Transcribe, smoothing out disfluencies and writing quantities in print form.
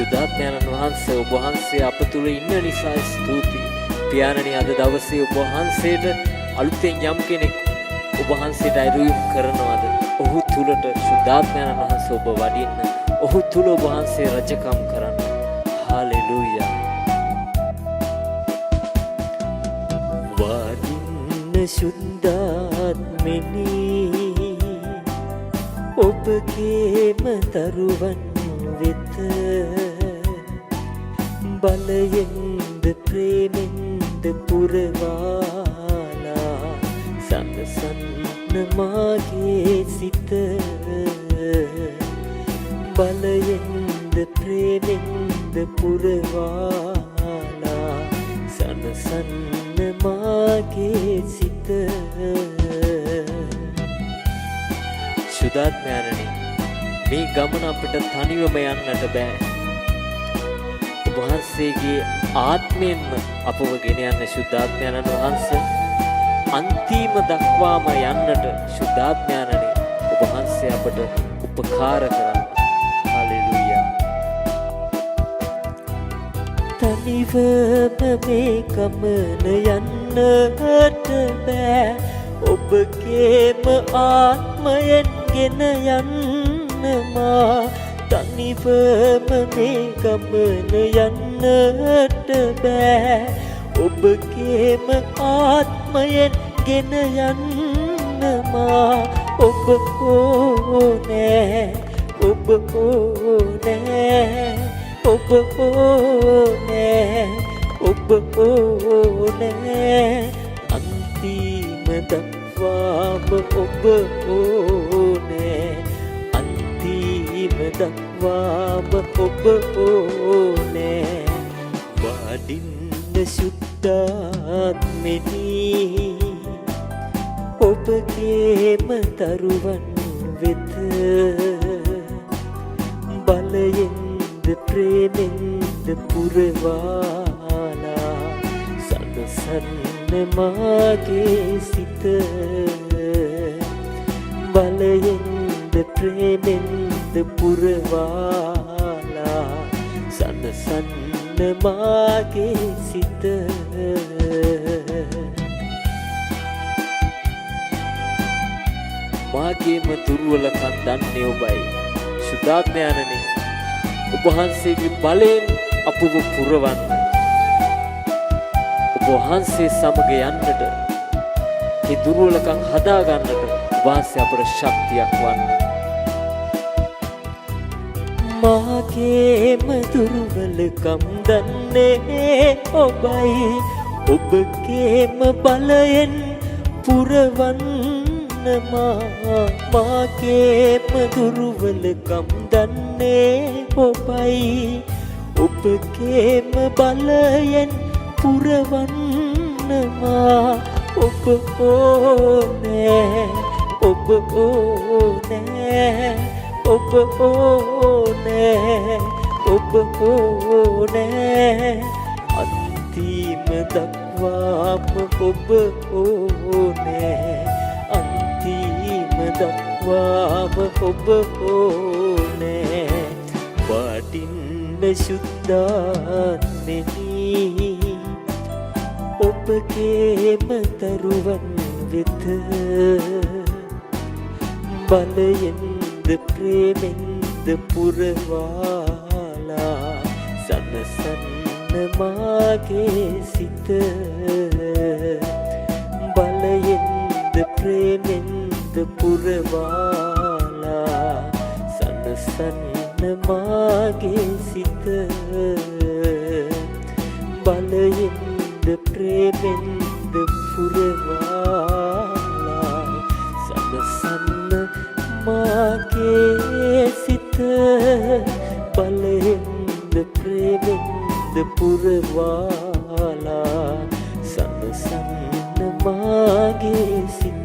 ශුද්ධාත්මයන්න් වහන්සේ ඔබ වහන්සේ අප තුල ඉන්න නිසා ස්තුතියි. පියාණනි අද දවසේ ඔබ වහන්සේට අලුතෙන් යම් කෙනෙක් ඔබ වහන්සේට අයිරුම් කරනවාද? ඔහු තුලට ශුද්ධාත්මයන්න් වහන්සේ ඔබ වඩින්න. ඔහු තුල ඔබ වහන්සේ රජකම් කරන්න. හාලෙලූයා. වඩින්න ශුද්ධාත්මෙනි ඔබගේම දරුවන් වෙත බලයෙන්ද ප්‍රේමෙන්ද පුරවාලා සඳසන්න මාගේ සිත බලයෙන්ද ප්‍රේමෙන්ද පුරවාලා සඳසන්න මාගේ සිත. ශුද්ධාත්මයන්නි මේ ගමන අපිට තනිවම යන්නට බෑ. ඔබ වහන්සේගේ ආත්මයෙන්ම අපව ගෙන යන ශුද්ධාත්මයන්න් වහන්සේ අන්තිම දක්වාම යන්නට ශුද්ධාත්මයන්නි ඔබ වහන්සේ අපට උපකාර කරන්න. හලෙලූයා. තනිවම මේ ගමන යන්නට බෑ. ඔබගේම ආත්මයෙන් ගෙන යන්න මා තනිවම මේ ගමන යන්නට බෑ. ඔබගේම ආත්මයෙන් ගෙන යන්න මා ඔබ ඕනෑ. ඔබ ඕනෑ. ඔබ ඕනෑ. ඔබ ඕනෑ. අන්තිම දක්වාම ඔබ ඕනෑ. අන්තිම දක්වාම ඔබ ඕනෑ. වඩින්න ශුද්ධාත්මෙනි ඔබගේම දරුවන් වෙත බලයෙන්ද ප්‍රේමෙන්ද පුරවාලා සඳසන්න මාගේ සිත බලයෙන්ද ප්‍රේමෙන්ද පුරවාලා සඳසන්න මාගේ සිත. මාගේම දුර්වලකම් දන්නේ ඔබයි. ශුද්ධාත්මයන්නි ඔබ වහන්සේගේ බලයෙන් අපව පුරවන්න. ඔබ වහන්සේ සමග යන්නට ඒ දුර්වලකම් හදා ගන්නට ඔබ වහන්සේ අපට ශක්තියක් වන්න. මාගේම දුර්වලකම් දන්නේ ඔබයි. ඔබගේම බලයෙන් පුරවන්න මාගේම දුර්වලකම් දන්නේ ඔබයි. ඔබගේම බලයෙන් පුරවන්න මා ඔබ ඕනෑ. ඔබ ඕනෑ. ඔබ ඕනෑ. ඔබ ඕනෑ. අන්තිම දක්වාම ඔබ ඕනෑ. අන්තිම දක්වාම ඔබ ඕනෑ. වඩින්න ශුද්ධාත්මෙනි ඔබගේම දරුවන් වෙත බලයෙන්ද ප්‍රේමෙන්ද පුරවාලා සනසන්න මාගේ සිත බලයෙන්ද ප්‍රේමෙන්ද පුරවාලා සනසන්න මාගේ සිත බලයෙන්ද ප්‍රේමෙන්ද පුරවාලා සනසන්න මාගේ සිත බලයෙන්ද ප්‍රේමෙන්ද පුරවාලා සනසන්න මාගේ සිත.